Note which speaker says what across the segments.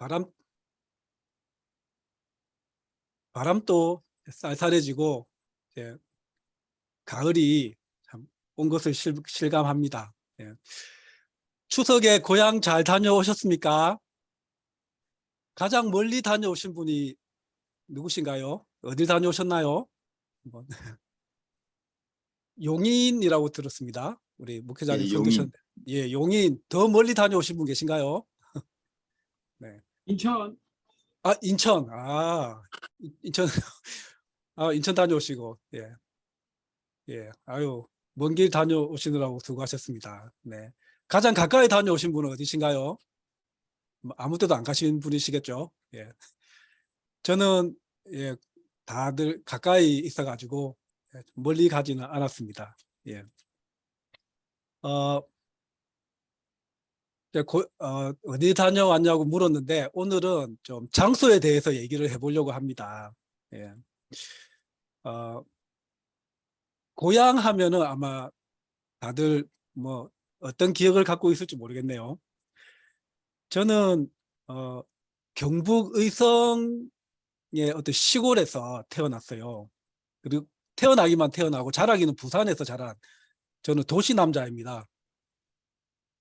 Speaker 1: 바람, 바람도 쌀쌀해지고 이제 가을이 참 온 것을 실감합니다. 예. 추석에 고향 잘 다녀오셨습니까? 가장 멀리 다녀오신 분이 누구신가요? 어딜 다녀오셨나요? 한번. 용인이라고 들었습니다. 우리 목회자님
Speaker 2: 예,
Speaker 1: 손
Speaker 2: 용인.
Speaker 1: 드셨는데. 예, 용인 더 멀리 다녀오신 분 계신가요? 네.
Speaker 3: 인천.
Speaker 1: 인천. 인천. 인천 다녀오시고. 예. 예. 아유, 먼 길 다녀오시느라고 수고하셨습니다. 네. 가장 가까이 다녀오신 분은 어디신가요? 뭐 아무 데도 안 가신 분이시겠죠? 예. 저는 예, 다들 가까이 있어가지고 멀리 가지는 않았습니다. 예. 어디 다녀왔냐고 물었는데 오늘은 좀 장소에 대해서 얘기를 해보려고 합니다. 예. 고향 하면은 아마 다들 뭐 어떤 기억을 갖고 있을지 모르겠네요. 저는 경북 의성의 어떤 시골에서 태어났어요. 그리고 태어나기만 태어나고 자라기는 부산에서 자란 저는 도시 남자입니다.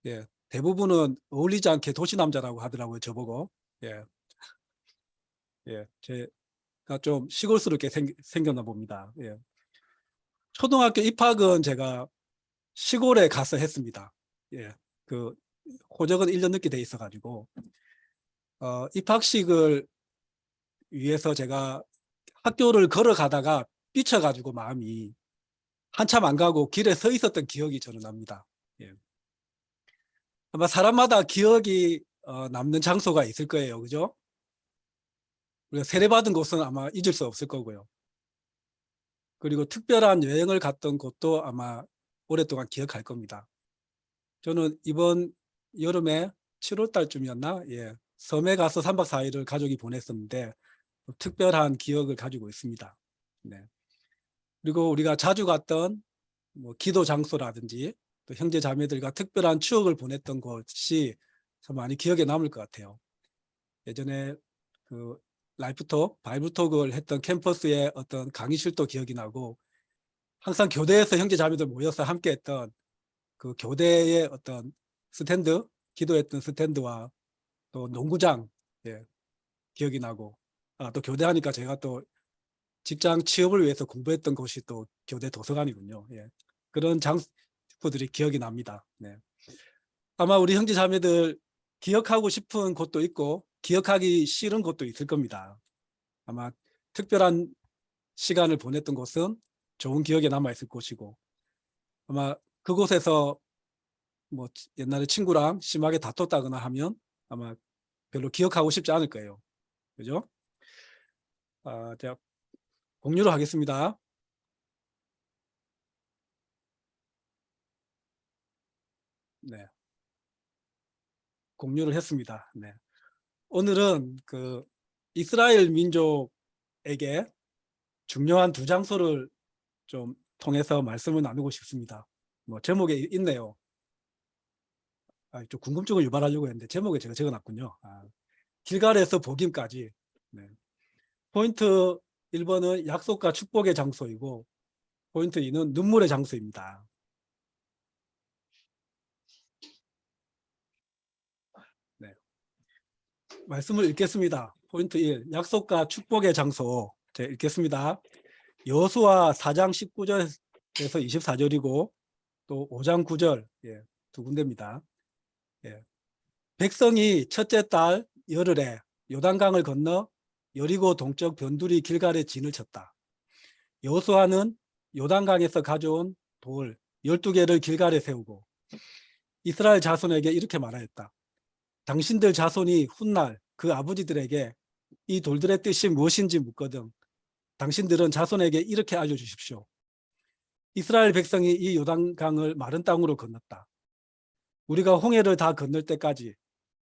Speaker 1: 예, 대부분은 어울리지 않게 도시 남자라고 하더라고요, 저보고. 예, 예, 제가 좀 시골스럽게 생겼나 봅니다. 예. 초등학교 입학은 제가 시골에 가서 했습니다. 예, 그 호적은 1년 늦게 돼 있어가지고 입학식을 위해서 제가 학교를 걸어가다가 삐쳐가지고 마음이 한참 안 가고 길에 서 있었던 기억이 저는 납니다. 예. 아마 사람마다 기억이 남는 장소가 있을 거예요. 그죠? 우리가 세례받은 곳은 아마 잊을 수 없을 거고요. 그리고 특별한 여행을 갔던 곳도 아마 오랫동안 기억할 겁니다. 저는 이번 여름에 7월 달쯤이었나? 예. 섬에 가서 3박 4일을 가족이 보냈었는데 특별한 기억을 가지고 있습니다. 네. 그리고 우리가 자주 갔던 뭐 기도 장소라든지 또 형제 자매들과 특별한 추억을 보냈던 곳이 참 많이 기억에 남을 것 같아요. 예전에 그 라이프톡, 바이블톡을 했던 캠퍼스의 어떤 강의실도 기억이 나고 항상 교대에서 형제 자매들 모여서 함께 했던 그 교대의 어떤 스탠드, 기도했던 스탠드와 또 농구장, 예, 기억이 나고 또 교대하니까 제가 또 직장 취업을 위해서 공부했던 곳이 또 교대 도서관이군요. 예. 그런 장소들이 기억이 납니다. 네. 아마 우리 형제 자매들 기억하고 싶은 곳도 있고 기억하기 싫은 곳도 있을 겁니다. 아마 특별한 시간을 보냈던 곳은 좋은 기억에 남아있을 곳이고 아마 그곳에서 뭐 옛날에 친구랑 심하게 다퉜다거나 하면 아마 별로 기억하고 싶지 않을 거예요. 그죠? 제가 공유를 하겠습니다. 네. 공유를 했습니다. 네. 오늘은 그 이스라엘 민족에게 중요한 두 장소를 좀 통해서 말씀을 나누고 싶습니다. 뭐 제목에 있네요. 좀 궁금증을 유발하려고 했는데 제목에 제가 적어놨군요. 길갈에서 복임까지. 네. 포인트 1번은 약속과 축복의 장소이고 포인트 2는 눈물의 장소입니다. 네. 말씀을 읽겠습니다. 포인트 1, 약속과 축복의 장소. 제가 읽겠습니다. 여호수아 4장 19절에서 24절이고 또 5장 9절, 예, 두 군데입니다. 예. 백성이 첫째 달 열흘에 요단강을 건너 여리고 동쪽 변두리 길갈에 진을 쳤다. 여호수아는 요단강에서 가져온 돌 12개를 길갈에 세우고 이스라엘 자손에게 이렇게 말하였다. 당신들 자손이 훗날 그 아버지들에게 이 돌들의 뜻이 무엇인지 묻거든 당신들은 자손에게 이렇게 알려주십시오. 이스라엘 백성이 이 요단강을 마른 땅으로 건넜다. 우리가 홍해를 다 건널 때까지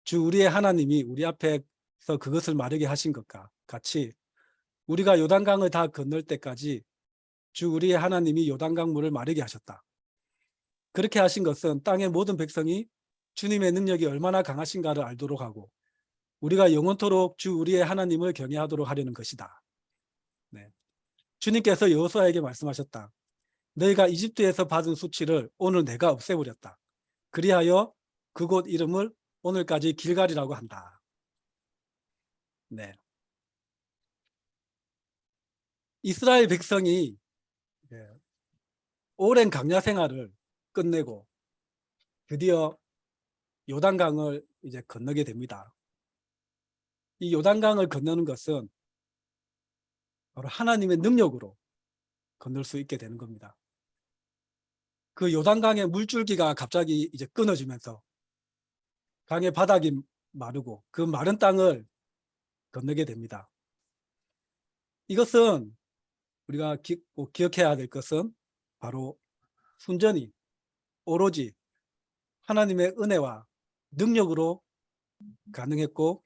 Speaker 1: 주 우리의 하나님이 우리 앞에서 그것을 마르게 하신 것과 같이 우리가 요단강을 다 건널 때까지 주 우리의 하나님이 요단강 물을 마르게 하셨다. 그렇게 하신 것은 땅의 모든 백성이 주님의 능력이 얼마나 강하신가를 알도록 하고 우리가 영원토록 주 우리의 하나님을 경외하도록 하려는 것이다. 네. 주님께서 여호수아에게 말씀하셨다. 너희가 이집트에서 받은 수치를 오늘 내가 없애버렸다. 그리하여 그곳 이름을 오늘까지 길갈이라고 한다. 네. 이스라엘 백성이 오랜 광야 생활을 끝내고 드디어 요단강을 이제 건너게 됩니다. 이 요단강을 건너는 것은 바로 하나님의 능력으로 건널 수 있게 되는 겁니다. 그 요단강의 물줄기가 갑자기 이제 끊어지면서 강의 바닥이 마르고 그 마른 땅을 건너게 됩니다. 이것은 우리가 꼭 기억해야 될 것은 바로 순전히 오로지 하나님의 은혜와 능력으로 가능했고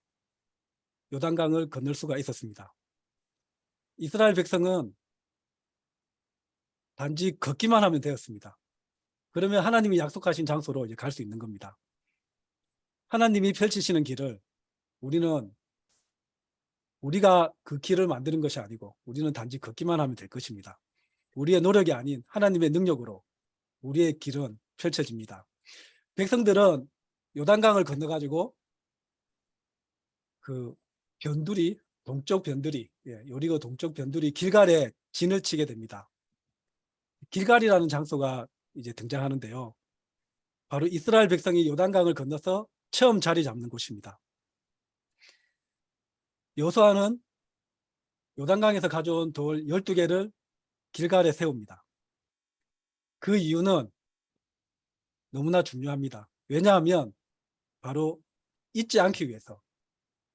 Speaker 1: 요단강을 건널 수가 있었습니다. 이스라엘 백성은 단지 걷기만 하면 되었습니다. 그러면 하나님이 약속하신 장소로 이제 갈 수 있는 겁니다. 하나님이 펼치시는 길을 우리가 그 길을 만드는 것이 아니고 우리는 단지 걷기만 하면 될 것입니다. 우리의 노력이 아닌 하나님의 능력으로 우리의 길은 펼쳐집니다. 백성들은 요단강을 건너가지고 그 변두리, 동쪽 변두리, 여리고 동쪽 변두리 길갈에 진을 치게 됩니다. 길갈이라는 장소가 이제 등장하는데요. 바로 이스라엘 백성이 요단강을 건너서 처음 자리 잡는 곳입니다. 여호수아는 요단강에서 가져온 돌 12개를 길갈에 세웁니다. 그 이유는 너무나 중요합니다. 왜냐하면 바로 잊지 않기 위해서,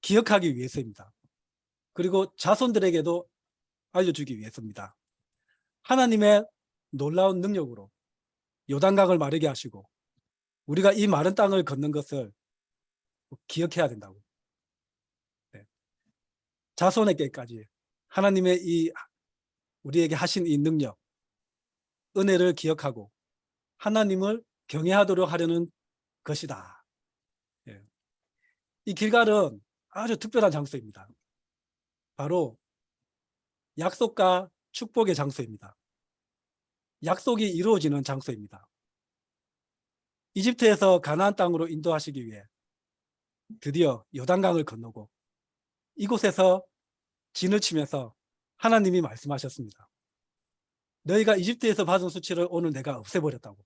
Speaker 1: 기억하기 위해서입니다. 그리고 자손들에게도 알려주기 위해서입니다. 하나님의 놀라운 능력으로 요단강을 마르게 하시고 우리가 이 마른 땅을 걷는 것을 기억해야 된다고. 네. 자손에게까지 하나님의 우리에게 하신 이 능력, 은혜를 기억하고 하나님을 경외하도록 하려는 것이다. 예. 이 길갈은 아주 특별한 장소입니다. 바로 약속과 축복의 장소입니다. 약속이 이루어지는 장소입니다. 이집트에서 가나안 땅으로 인도하시기 위해 드디어 요단강을 건너고 이곳에서 진을 치면서 하나님이 말씀하셨습니다. 너희가 이집트에서 받은 수치를 오늘 내가 없애버렸다고.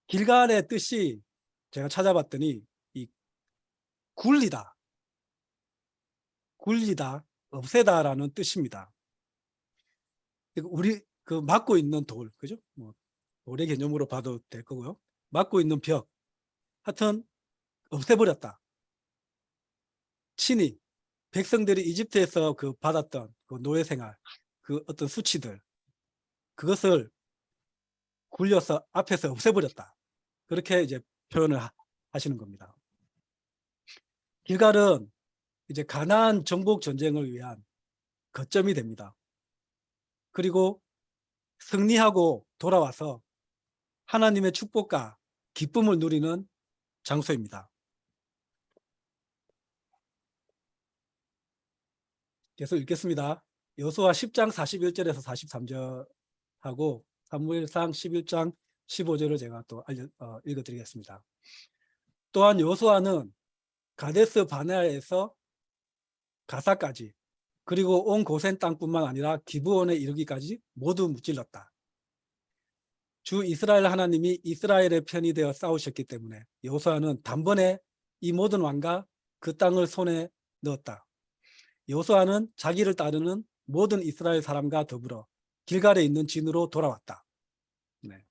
Speaker 1: 길갈의 뜻이 제가 찾아봤더니 이 굴리다, 없애다라는 뜻입니다. 우리 그 막고 있는 돌, 그죠? 뭐 돌의 개념으로 봐도 될 거고요. 막고 있는 벽, 하여튼 없애버렸다. 친히 백성들이 이집트에서 그 받았던 그 노예 생활, 그 어떤 수치들, 그것을 굴려서 앞에서 없애버렸다. 그렇게 이제 표현을 하시는 겁니다. 길갈은 이제 가나안 정복 전쟁을 위한 거점이 됩니다. 그리고 승리하고 돌아와서 하나님의 축복과 기쁨을 누리는 장소입니다. 계속 읽겠습니다. 여호수아 10장 41절에서 43절하고 사무엘상 11장 15절을 제가 또 읽어드리겠습니다. 또한 여호수아는 가데스 바네아에서 가사까지 그리고 온 고센 땅뿐만 아니라 기브온에 이르기까지 모두 무찔렀다. 주 이스라엘 하나님이 이스라엘의 편이 되어 싸우셨기 때문에 여호수아는 단번에 이 모든 왕과 그 땅을 손에 넣었다. 여호수아는 자기를 따르는 모든 이스라엘 사람과 더불어 길갈에 있는 진으로 돌아왔다. 네.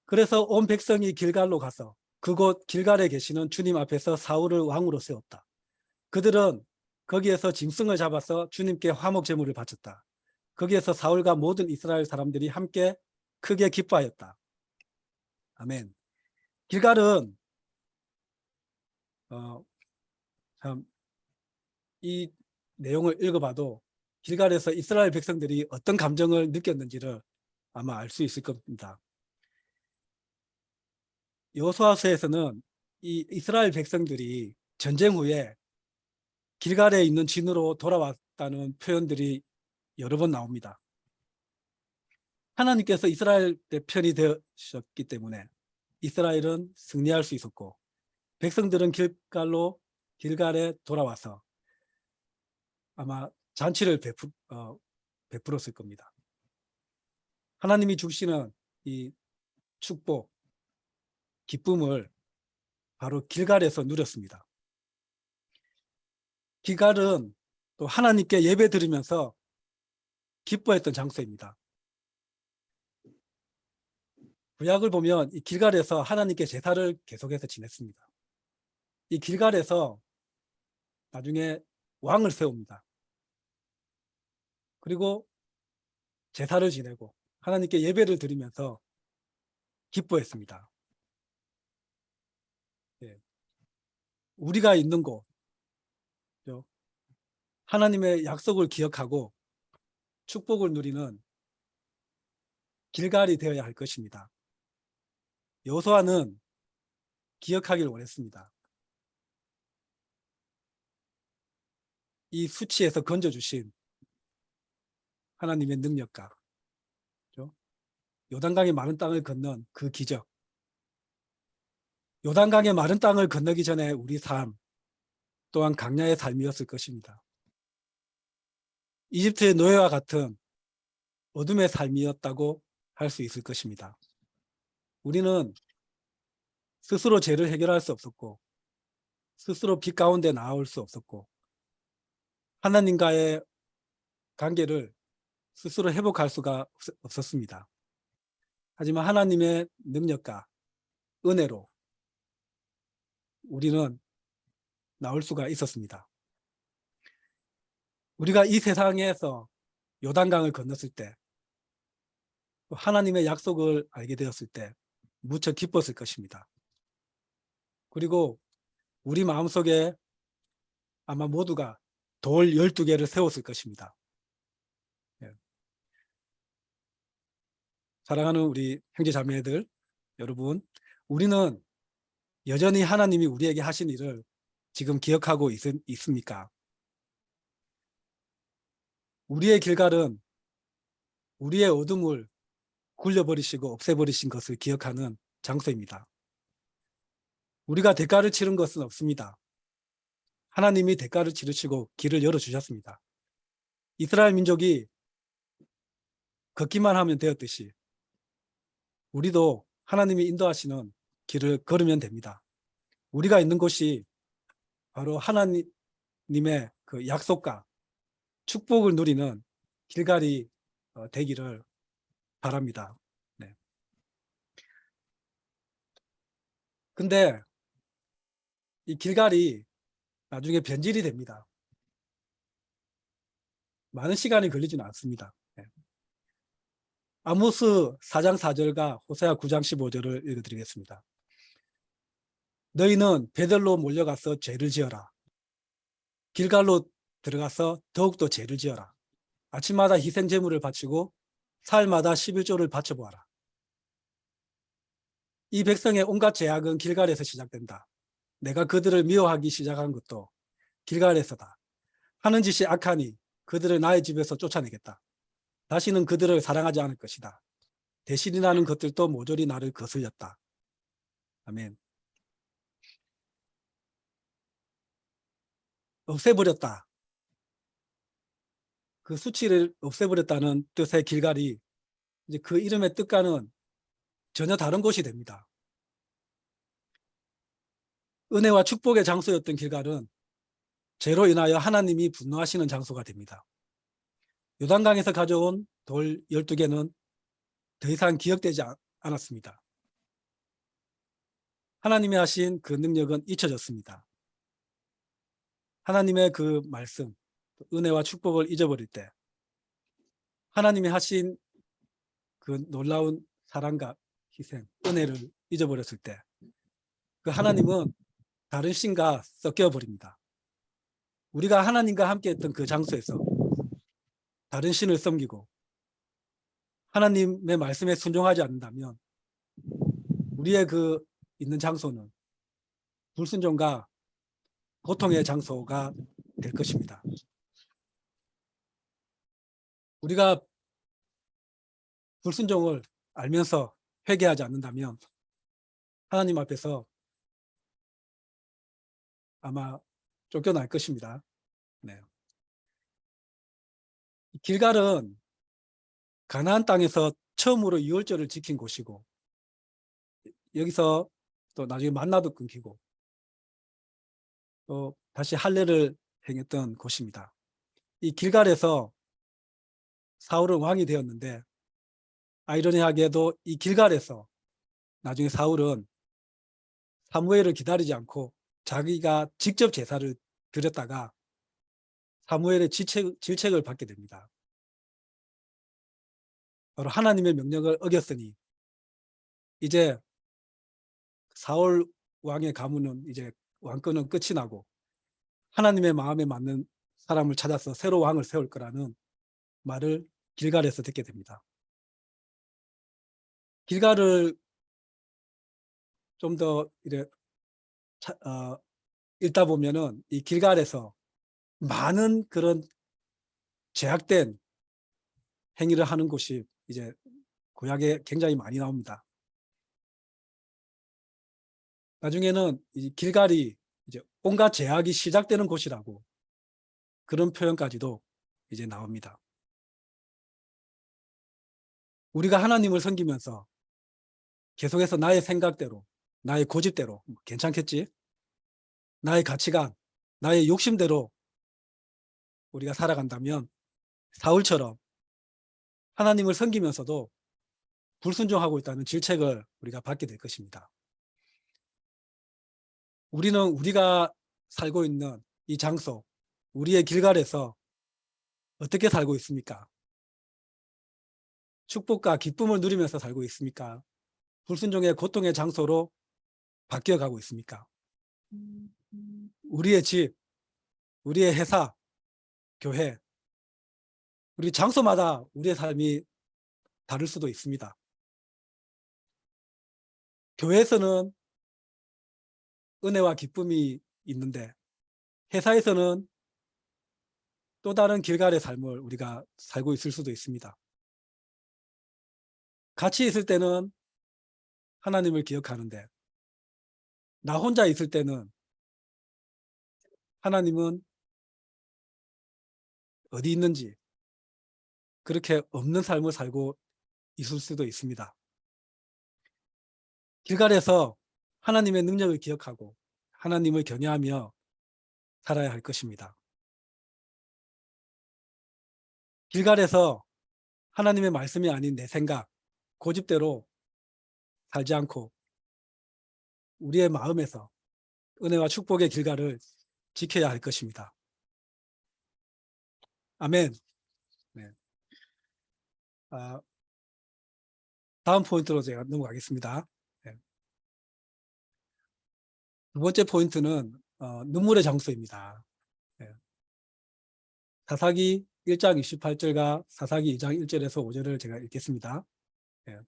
Speaker 1: 그래서 온 백성이 길갈로 가서 그곳 길갈에 계시는 주님 앞에서 사울을 왕으로 세웠다. 그들은 거기에서 짐승을 잡아서 주님께 화목 제물을 바쳤다. 거기에서 사울과 모든 이스라엘 사람들이 함께 크게 기뻐하였다. 아멘. 길갈은 참 이 내용을 읽어봐도 길갈에서 이스라엘 백성들이 어떤 감정을 느꼈는지를 아마 알 수 있을 겁니다. 여호수아서에서는 이 이스라엘 백성들이 전쟁 후에 길갈에 있는 진으로 돌아왔다는 표현들이 여러 번 나옵니다. 하나님께서 이스라엘 편이 되셨기 때문에 이스라엘은 승리할 수 있었고 백성들은 길갈에 돌아와서 아마 잔치를 베풀었을 겁니다. 하나님이 주시는 이 축복, 기쁨을 바로 길갈에서 누렸습니다. 길갈은 또 하나님께 예배 드리면서 기뻐했던 장소입니다. 구약을 보면 이 길갈에서 하나님께 제사를 계속해서 지냈습니다. 이 길갈에서 나중에 왕을 세웁니다. 그리고 제사를 지내고 하나님께 예배를 드리면서 기뻐했습니다. 예. 우리가 있는 곳, 하나님의 약속을 기억하고 축복을 누리는 길갈이 되어야 할 것입니다. 여호수아는 기억하길 원했습니다. 이 수치에서 건져주신 하나님의 능력과 요단강의 마른 땅을 건넌 그 기적, 요단강의 마른 땅을 건너기 전에 우리 삶 또한 강야의 삶이었을 것입니다. 이집트의 노예와 같은 어둠의 삶이었다고 할 수 있을 것입니다. 우리는 스스로 죄를 해결할 수 없었고 스스로 빛 가운데 나올 수 없었고 하나님과의 관계를 스스로 회복할 수가 없었습니다. 하지만 하나님의 능력과 은혜로 우리는 나올 수가 있었습니다. 우리가 이 세상에서 요단강을 건넜을 때 하나님의 약속을 알게 되었을 때 무척 기뻤을 것입니다. 그리고 우리 마음속에 아마 모두가 돌 12개를 세웠을 것입니다. 예. 사랑하는 우리 형제 자매들 여러분, 우리는 여전히 하나님이 우리에게 하신 일을 지금 기억하고 있습니까? 우리의 길갈은 우리의 어둠을 굴려버리시고 없애버리신 것을 기억하는 장소입니다. 우리가 대가를 치른 것은 없습니다. 하나님이 대가를 치르시고 길을 열어주셨습니다. 이스라엘 민족이 걷기만 하면 되었듯이 우리도 하나님이 인도하시는 길을 걸으면 됩니다. 우리가 있는 곳이 바로 하나님의 그 약속과 축복을 누리는 길갈이 되기를 바랍니다. 네. 근데 이 길갈이 나중에 변질이 됩니다. 많은 시간이 걸리지는 않습니다. 네. 아모스 4장 4절과 호세아 9장 15절을 읽어드리겠습니다. 너희는 베델로 몰려가서 죄를 지어라. 길갈로 들어가서 더욱더 죄를 지어라. 아침마다 희생 제물을 바치고 사흘마다 11조를 바쳐보아라. 이 백성의 온갖 죄악은 길갈에서 시작된다. 내가 그들을 미워하기 시작한 것도 길갈에서다. 하는 짓이 악하니 그들을 나의 집에서 쫓아내겠다. 다시는 그들을 사랑하지 않을 것이다. 대신이라는 것들도 모조리 나를 거슬렸다. 아멘. 없애버렸다. 그 수치를 없애버렸다는 뜻의 길갈이 이제 그 이름의 뜻과는 전혀 다른 곳이 됩니다. 은혜와 축복의 장소였던 길갈은 죄로 인하여 하나님이 분노하시는 장소가 됩니다. 요단강에서 가져온 돌 12개는 더 이상 기억되지 않았습니다. 하나님이 하신 그 능력은 잊혀졌습니다. 하나님의 그 말씀, 은혜와 축복을 잊어버릴 때 하나님이 하신 그 놀라운 사랑과 희생, 은혜를 잊어버렸을 때 그 하나님은 다른 신과 섞여버립니다. 우리가 하나님과 함께 했던 그 장소에서 다른 신을 섬기고 하나님의 말씀에 순종하지 않는다면 우리의 그 있는 장소는 불순종과 고통의 장소가 될 것입니다. 우리가 불순종을 알면서 회개하지 않는다면 하나님 앞에서 아마 쫓겨날 것입니다. 네. 길갈은 가나안 땅에서 처음으로 유월절을 지킨 곳이고, 여기서 또 나중에 만나도 끊기고 또 다시 할례를 행했던 곳입니다. 이 길갈에서 사울은 왕이 되었는데, 아이러니하게도 이 길갈에서 나중에 사울은 사무엘을 기다리지 않고 자기가 직접 제사를 드렸다가 사무엘의 질책을 받게 됩니다. 바로 하나님의 명령을 어겼으니 이제 사울 왕의 가문은, 이제 왕권은 끝이 나고 하나님의 마음에 맞는 사람을 찾아서 새로 왕을 세울 거라는 말을 길갈에서 듣게 됩니다. 길갈을 좀 더 읽다 보면은 이 길갈에서 많은 그런 죄악된 행위를 하는 곳이 이제 구약에 굉장히 많이 나옵니다. 나중에는 이 길갈이 이제 온갖 죄악이 시작되는 곳이라고, 그런 표현까지도 이제 나옵니다. 우리가 하나님을 섬기면서 계속해서 나의 생각대로, 나의 고집대로, 괜찮겠지? 나의 가치관, 나의 욕심대로 우리가 살아간다면 사울처럼 하나님을 섬기면서도 불순종하고 있다는 질책을 우리가 받게 될 것입니다. 우리는 우리가 살고 있는 이 장소, 우리의 길갈에서 어떻게 살고 있습니까? 축복과 기쁨을 누리면서 살고 있습니까? 불순종의 고통의 장소로 바뀌어가고 있습니까? 우리의 집, 우리의 회사, 교회, 우리 장소마다 우리의 삶이 다를 수도 있습니다. 교회에서는 은혜와 기쁨이 있는데 회사에서는 또 다른 길갈의 삶을 우리가 살고 있을 수도 있습니다. 같이 있을 때는 하나님을 기억하는데 나 혼자 있을 때는 하나님은 어디 있는지, 그렇게 없는 삶을 살고 있을 수도 있습니다. 길갈에서 하나님의 능력을 기억하고 하나님을 경외하며 살아야 할 것입니다. 길갈에서 하나님의 말씀이 아닌 내 생각, 고집대로 살지 않고 우리의 마음에서 은혜와 축복의 길갈을 지켜야 할 것입니다. 아멘. 네. 다음 포인트로 제가 넘어가겠습니다. 네. 두 번째 포인트는 눈물의 장소입니다. 네. 사사기 1장 28절과 사사기 2장 1절에서 5절을 제가 읽겠습니다. 네.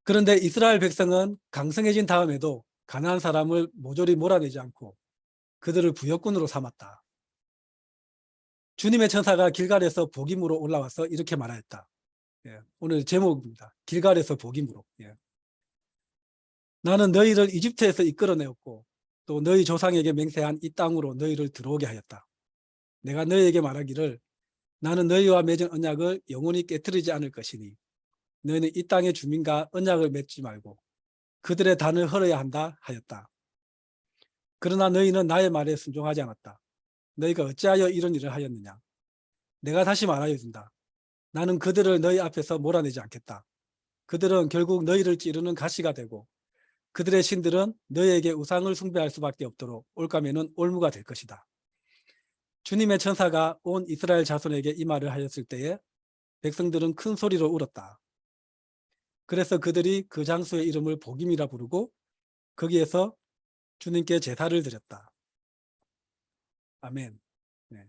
Speaker 1: 그런데 이스라엘 백성은 강성해진 다음에도 가나안 사람을 모조리 몰아내지 않고 그들을 부역군으로 삼았다. 주님의 천사가 길갈에서 복임으로 올라와서 이렇게 말하였다. 예, 오늘 제목입니다. 길갈에서 복임으로. 예. 나는 너희를 이집트에서 이끌어내었고 또 너희 조상에게 맹세한 이 땅으로 너희를 들어오게 하였다. 내가 너희에게 말하기를 나는 너희와 맺은 언약을 영원히 깨뜨리지 않을 것이니 너희는 이 땅의 주민과 언약을 맺지 말고 그들의 단을 헐어야 한다 하였다. 그러나 너희는 나의 말에 순종하지 않았다. 너희가 어찌하여 이런 일을 하였느냐. 내가 다시 말하여 준다. 나는 그들을 너희 앞에서 몰아내지 않겠다. 그들은 결국 너희를 찌르는 가시가 되고 그들의 신들은 너희에게 우상을 숭배할 수밖에 없도록 올가매는 올무가 될 것이다. 주님의 천사가 온 이스라엘 자손에게 이 말을 하였을 때에 백성들은 큰 소리로 울었다. 그래서 그들이 그 장소의 이름을 복임이라 부르고 거기에서 주님께 제사를 드렸다. 아멘. 네.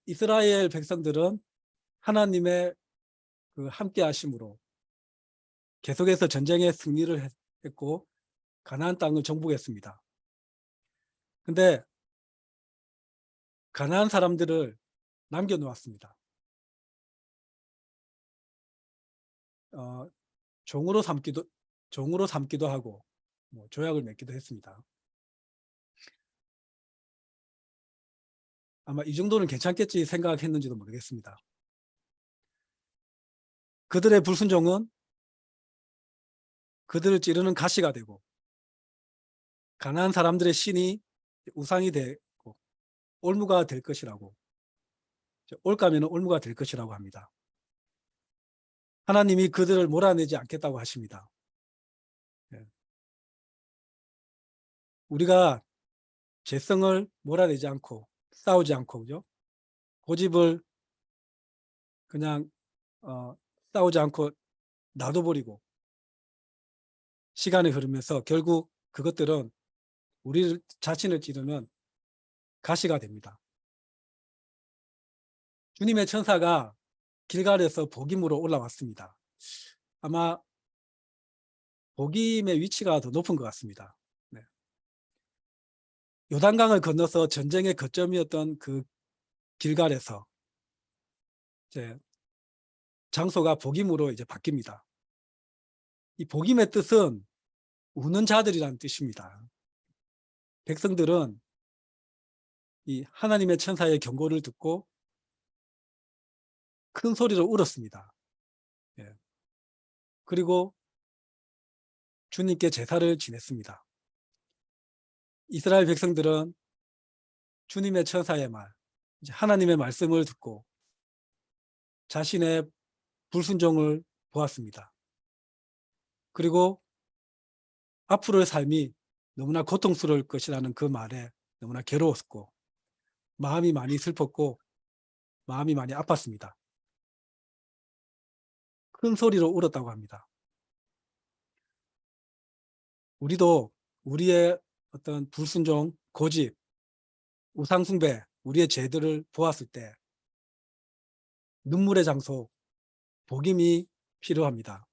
Speaker 1: 이스라엘 백성들은 하나님의 그 함께 하심으로 계속해서 전쟁에 승리를 했고 가나안 땅을 정복했습니다. 근데 가나안 사람들을 남겨놓았습니다. 종으로 삼기도 하고 조약을 맺기도 했습니다. 아마 이 정도는 괜찮겠지 생각했는지도 모르겠습니다. 그들의 불순종은 그들을 찌르는 가시가 되고 가나안 사람들의 신이 우상이 되고 올무가 될 것이라고, 올가면은 올무가 될 것이라고 합니다. 하나님이 그들을 몰아내지 않겠다고 하십니다. 우리가 죄성을 몰아내지 않고 싸우지 않고, 그죠? 고집을 그냥 싸우지 않고 놔둬버리고 시간이 흐르면서 결국 그것들은 우리 자신을 찌르는 가시가 됩니다. 주님의 천사가 길갈에서 복임으로 올라왔습니다. 아마 복임의 위치가 더 높은 것 같습니다. 네. 요단강을 건너서 전쟁의 거점이었던 그 길갈에서 이제 장소가 복임으로 이제 바뀝니다. 이 복임의 뜻은 우는 자들이라는 뜻입니다. 백성들은 이 하나님의 천사의 경고를 듣고 큰 소리로 울었습니다. 예. 그리고 주님께 제사를 지냈습니다. 이스라엘 백성들은 주님의 천사의 말, 이제 하나님의 말씀을 듣고 자신의 불순종을 보았습니다. 그리고 앞으로의 삶이 너무나 고통스러울 것이라는 그 말에 너무나 괴로웠고 마음이 많이 슬펐고 마음이 많이 아팠습니다. 큰 소리로 울었다고 합니다. 우리도 우리의 어떤 불순종, 고집, 우상숭배, 우리의 죄들을 보았을 때 눈물의 장소, 복임이 필요합니다.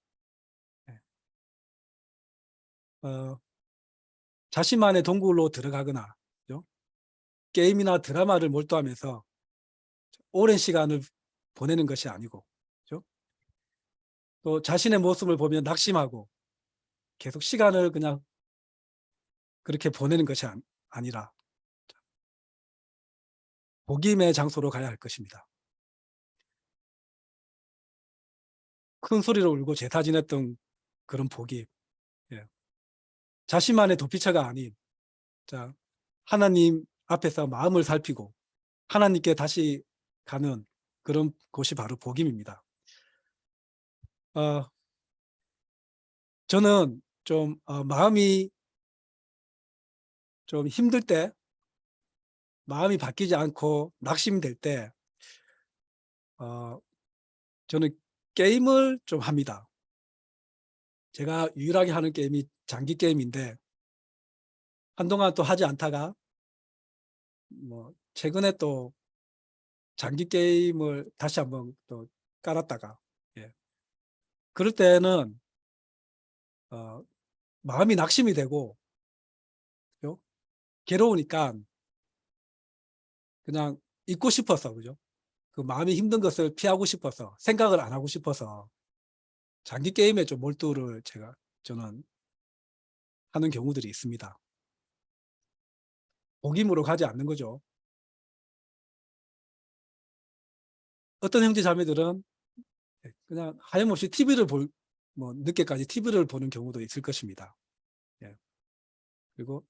Speaker 1: 자신만의 동굴로 들어가거나, 그죠? 게임이나 드라마를 몰두하면서 오랜 시간을 보내는 것이 아니고, 그죠? 또 자신의 모습을 보면 낙심하고 계속 시간을 그냥 그렇게 보내는 것이 아니라 복임의 장소로 가야 할 것입니다. 큰 소리로 울고 제사 지냈던 그런 복임, 예. 자신만의 도피처가 아닌, 자, 하나님 앞에서 마음을 살피고 하나님께 다시 가는 그런 곳이 바로 복임입니다. 저는 좀 마음이 좀 힘들 때, 마음이 바뀌지 않고 낙심될 때 저는 게임을 좀 합니다. 제가 유일하게 하는 게임이 장기 게임인데 한동안 또 하지 않다가 최근에 또 장기 게임을 다시 한번 또 깔았다가, 예. 그럴 때는 마음이 낙심이 되고, 그죠? 괴로우니까 그냥 잊고 싶어서, 그죠? 그 마음이 힘든 것을 피하고 싶어서, 생각을 안 하고 싶어서 장기 게임에 좀 몰두를 저는 하는 경우들이 있습니다. 복임으로 가지 않는 거죠. 어떤 형제 자매들은 그냥 하염없이 TV를 늦게까지 TV를 보는 경우도 있을 것입니다. 예. 그리고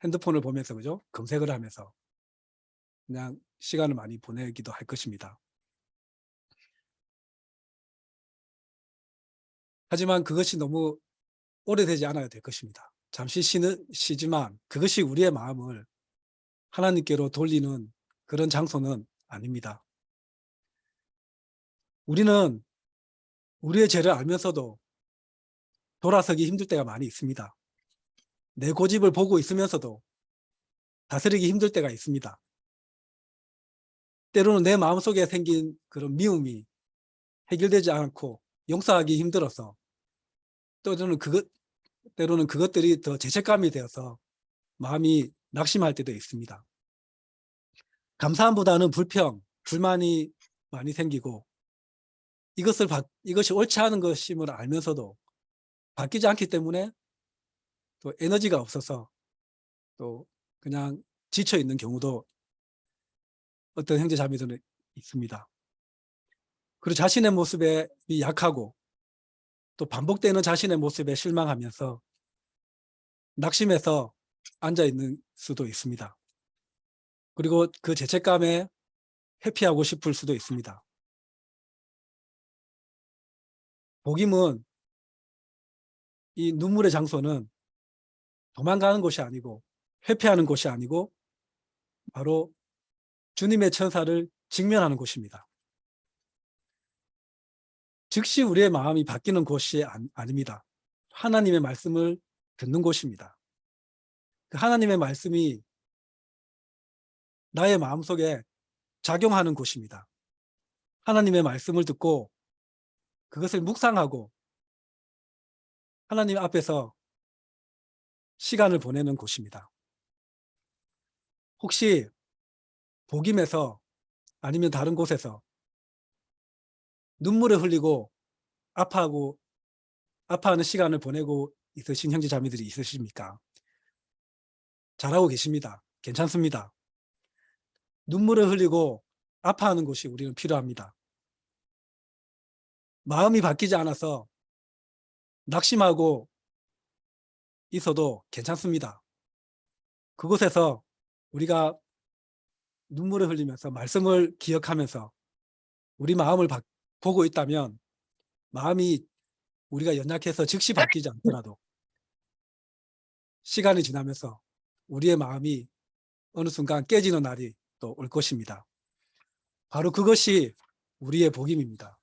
Speaker 1: 핸드폰을 보면서, 그죠? 검색을 하면서 그냥 시간을 많이 보내기도 할 것입니다. 하지만 그것이 너무 오래되지 않아야 될 것입니다. 잠시 쉬지만 그것이 우리의 마음을 하나님께로 돌리는 그런 장소는 아닙니다. 우리는 우리의 죄를 알면서도 돌아서기 힘들 때가 많이 있습니다. 내 고집을 보고 있으면서도 다스리기 힘들 때가 있습니다. 때로는 내 마음속에 생긴 그런 미움이 해결되지 않고 용서하기 힘들어서, 또 저는 때로는 그것들이 더 죄책감이 되어서 마음이 낙심할 때도 있습니다. 감사함보다는 불평, 불만이 많이 생기고 이것이 옳지 않은 것임을 알면서도 바뀌지 않기 때문에 또 에너지가 없어서 또 그냥 지쳐 있는 경우도 어떤 형제 자매들은 있습니다. 그리고 자신의 모습에 약하고 또 반복되는 자신의 모습에 실망하면서 낙심해서 앉아 있는 수도 있습니다. 그리고 그 죄책감에 회피하고 싶을 수도 있습니다. 복임은 이 눈물의 장소는 도망가는 곳이 아니고 회피하는 곳이 아니고 바로 주님의 천사를 직면하는 곳입니다. 즉시 우리의 마음이 바뀌는 곳이 아닙니다. 하나님의 말씀을 듣는 곳입니다. 그 하나님의 말씀이 나의 마음속에 작용하는 곳입니다. 하나님의 말씀을 듣고 그것을 묵상하고 하나님 앞에서 시간을 보내는 곳입니다. 혹시 복임에서 아니면 다른 곳에서 눈물을 흘리고 아파하는 시간을 보내고 있으신 형제 자매들이 있으십니까? 잘하고 계십니다. 괜찮습니다. 눈물을 흘리고 아파하는 곳이 우리는 필요합니다. 마음이 바뀌지 않아서 낙심하고 있어도 괜찮습니다. 그곳에서 우리가 눈물을 흘리면서 말씀을 기억하면서 우리 마음을 보고 있다면 마음이 우리가 연약해서 즉시 바뀌지 않더라도 시간이 지나면서 우리의 마음이 어느 순간 깨지는 날이 또 올 것입니다. 바로 그것이 우리의 복임입니다.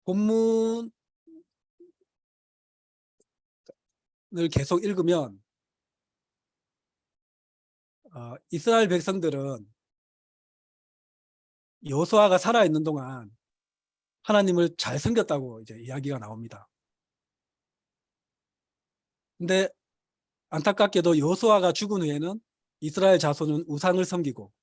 Speaker 1: 본문을 계속 읽으면 이스라엘 백성들은 여호수아가 살아있는 동안 하나님을 잘 섬겼다고 이제 이야기가 나옵니다. 근데 안타깝게도 여호수아가 죽은 후에는 이스라엘 자손은 우상을 섬기고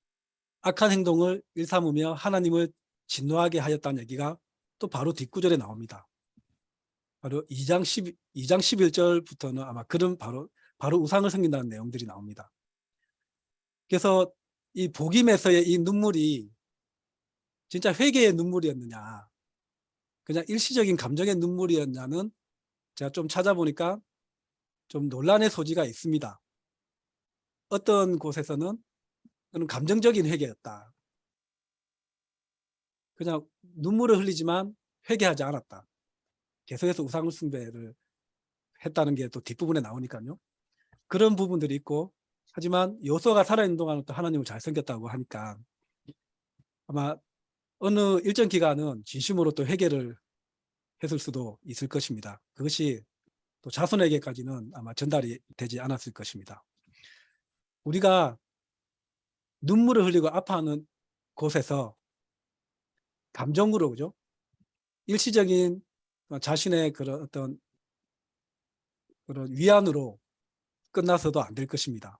Speaker 1: 악한 행동을 일삼으며 하나님을 진노하게 하였다는 얘기가 또 바로 뒷구절에 나옵니다. 바로 2장 11절부터는 아마 그런 바로 우상을 섬긴다는 내용들이 나옵니다. 그래서 이 복임에서의 이 눈물이 진짜 회개의 눈물이었느냐 그냥 일시적인 감정의 눈물이었냐는 제가 좀 찾아보니까 좀 논란의 소지가 있습니다. 어떤 곳에서는 그는 감정적인 회개였다. 그냥 눈물을 흘리지만 회개하지 않았다. 계속해서 우상 숭배를 했다는 게 또 뒷부분에 나오니까요. 그런 부분들이 있고 하지만 여호수아가 살아있는 동안은 또 하나님을 잘 섬겼다고 하니까 아마 어느 일정 기간은 진심으로 또 회개를 했을 수도 있을 것입니다. 그것이 또 자손에게까지는 아마 전달이 되지 않았을 것입니다. 우리가 눈물을 흘리고 아파하는 곳에서 감정으로 그죠? 일시적인 자신의 그런 어떤 그런 위안으로 끝나서도 안 될 것입니다.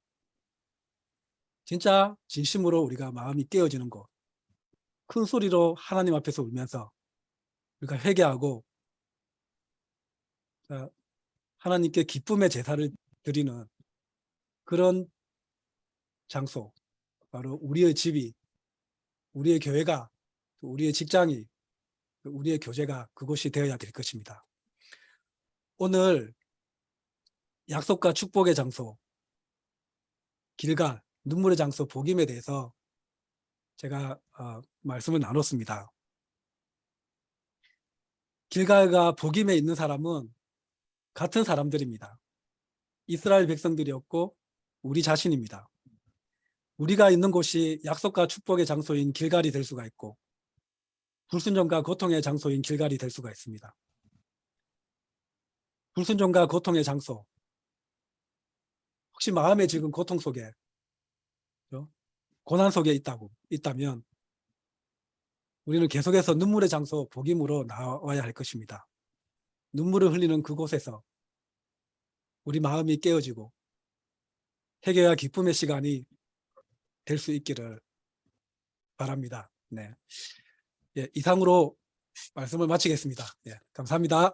Speaker 1: 진짜 진심으로 우리가 마음이 깨어지는 곳, 큰 소리로 하나님 앞에서 울면서 우리가 회개하고 하나님께 기쁨의 제사를 드리는 그런 장소, 바로 우리의 집이, 우리의 교회가, 우리의 직장이, 우리의 교제가 그곳이 되어야 될 것입니다. 오늘 약속과 축복의 장소, 길갈, 눈물의 장소, 복임에 대해서 제가 말씀을 나눴습니다. 길갈과 복임에 있는 사람은 같은 사람들입니다. 이스라엘 백성들이었고 우리 자신입니다. 우리가 있는 곳이 약속과 축복의 장소인 길갈이 될 수가 있고 불순종과 고통의 장소인 길갈이 될 수가 있습니다. 불순종과 고통의 장소, 혹시 마음에 지금 고통 속에 고난 속에 있다면 우리는 계속해서 눈물의 장소 복임으로 나와야 할 것입니다. 눈물을 흘리는 그곳에서 우리 마음이 깨어지고 회개와 기쁨의 시간이 될 수 있기를 바랍니다. 네. 예, 이상으로 말씀을 마치겠습니다. 예, 감사합니다.